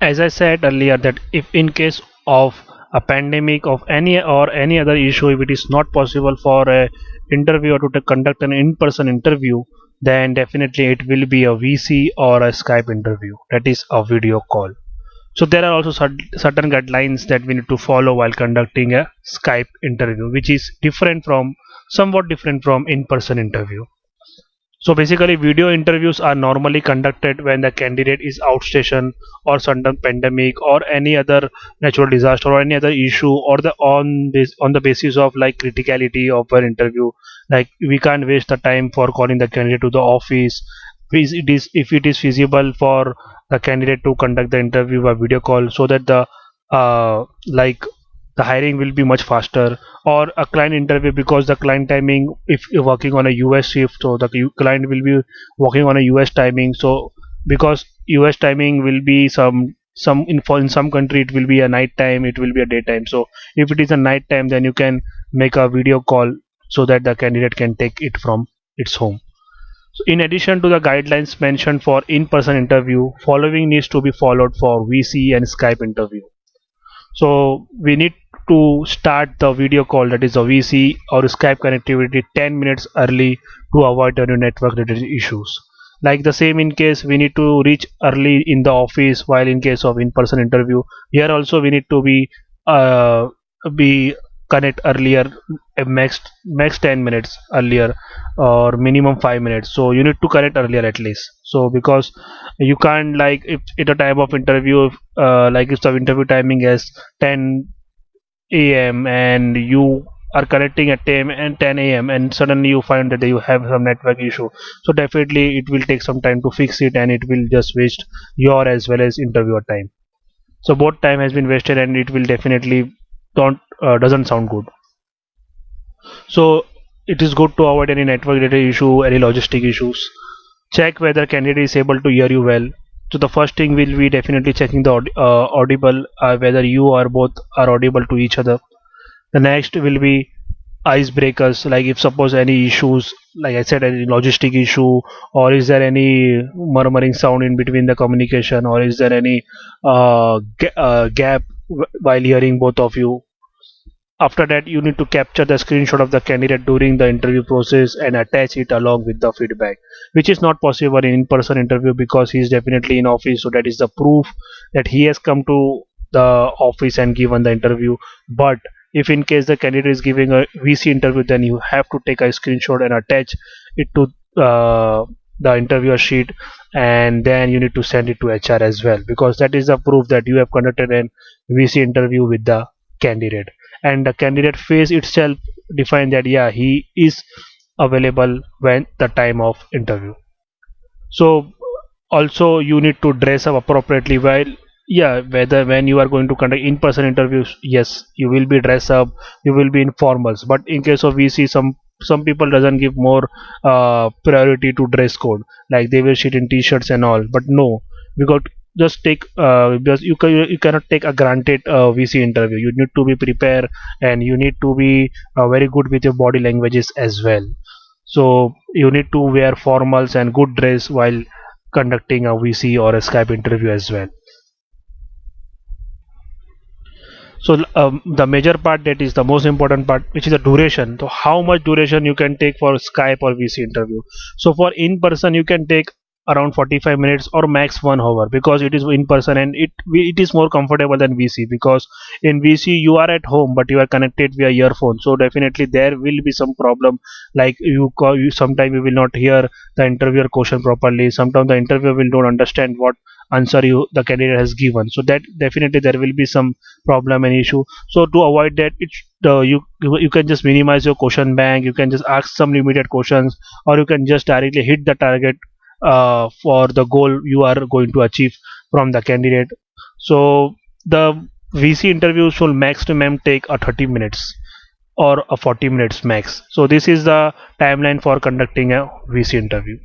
As I said earlier, that if in case of a pandemic of any other issue, if it is not possible for a interviewer to conduct an in-person interview, then definitely it will be a VC or a Skype interview, that is a video call. So there are also certain guidelines that we need to follow while conducting a Skype interview, which is somewhat different from in-person interview. So basically, video interviews are normally conducted when the candidate is outstation or sudden pandemic or any other natural disaster or any other issue, or on the basis of like criticality of an interview. Like we can't waste the time for calling the candidate to the office. If it is feasible for the candidate to conduct the interview by video call, so that like the hiring will be much faster, or a client interview, because the client timing, if you're working on a US shift, so the client will be working on a US timing. So because US timing will be in some country it will be a night time, it will be a daytime. So if it is a night time, then you can make a video call so that the candidate can take it from its home. So in addition to the guidelines mentioned for in-person interview, following needs to be followed for VC and Skype interview. So we need to start the video call, that is a VC or Skype connectivity, 10 minutes early to avoid any network related issues. Like the same in case we need to reach early in the office, while in case of in-person interview, here also we need to be connect earlier, max 10 minutes earlier or minimum 5 minutes. So you need to connect earlier at least. So because you can't, like if at a time of interview, like if the interview timing is 10 a.m. and you are connecting at 10 a.m. and suddenly you find that you have some network issue, so definitely it will take some time to fix it, and it will just waste your as well as interviewer time. So both time has been wasted, and it will definitely don't doesn't sound good. So it is good to avoid any network related issue, any logistic issues. Check whether candidate is able to hear you well. So the first thing will be definitely checking the audible, whether you or both are audible to each other. The next will be icebreakers, like if suppose any issues, like I said, any logistic issue, or is there any murmuring sound in between the communication, or is there any gap while hearing both of you. After that, you need to capture the screenshot of the candidate during the interview process and attach it along with the feedback, which is not possible in in-person interview because he is definitely in office. So that is the proof that he has come to the office and given the interview. But if in case the candidate is giving a VC interview, then you have to take a screenshot and attach it to the interviewer sheet, and then you need to send it to HR as well, because that is the proof that you have conducted an VC interview with the candidate, and the candidate face itself define that yeah, he is available when the time of interview. So also you need to dress up appropriately while, yeah, whether when you are going to conduct in-person interviews, yes, you will be dress up, you will be in formals, but in case of VC, some people doesn't give more priority to dress code, like they will sit in t-shirts and all. But no, we got just take because you cannot take a granted VC interview. You need to be prepared, and you need to be very good with your body languages as well. So you need to wear formals and good dress while conducting a VC or a Skype interview as well. So the major part, that is the most important part, which is the duration. So how much duration you can take for Skype or VC interview. So for in person you can take around 45 minutes or max 1 hour, because it is in person, and it is more comfortable than VC, because in VC you are at home but you are connected via earphone. So definitely there will be some problem, like you sometimes you will not hear the interviewer question properly. Sometimes the interviewer will not understand what answer the candidate has given. So that definitely there will be some problem and issue. So to avoid that, you can just minimize your question bank, you can just ask some limited questions, or you can just directly hit the target for the goal you are going to achieve from the candidate. So the VC interview should maximum take a 30 minutes or a 40 minutes max. So this is the timeline for conducting a VC interview.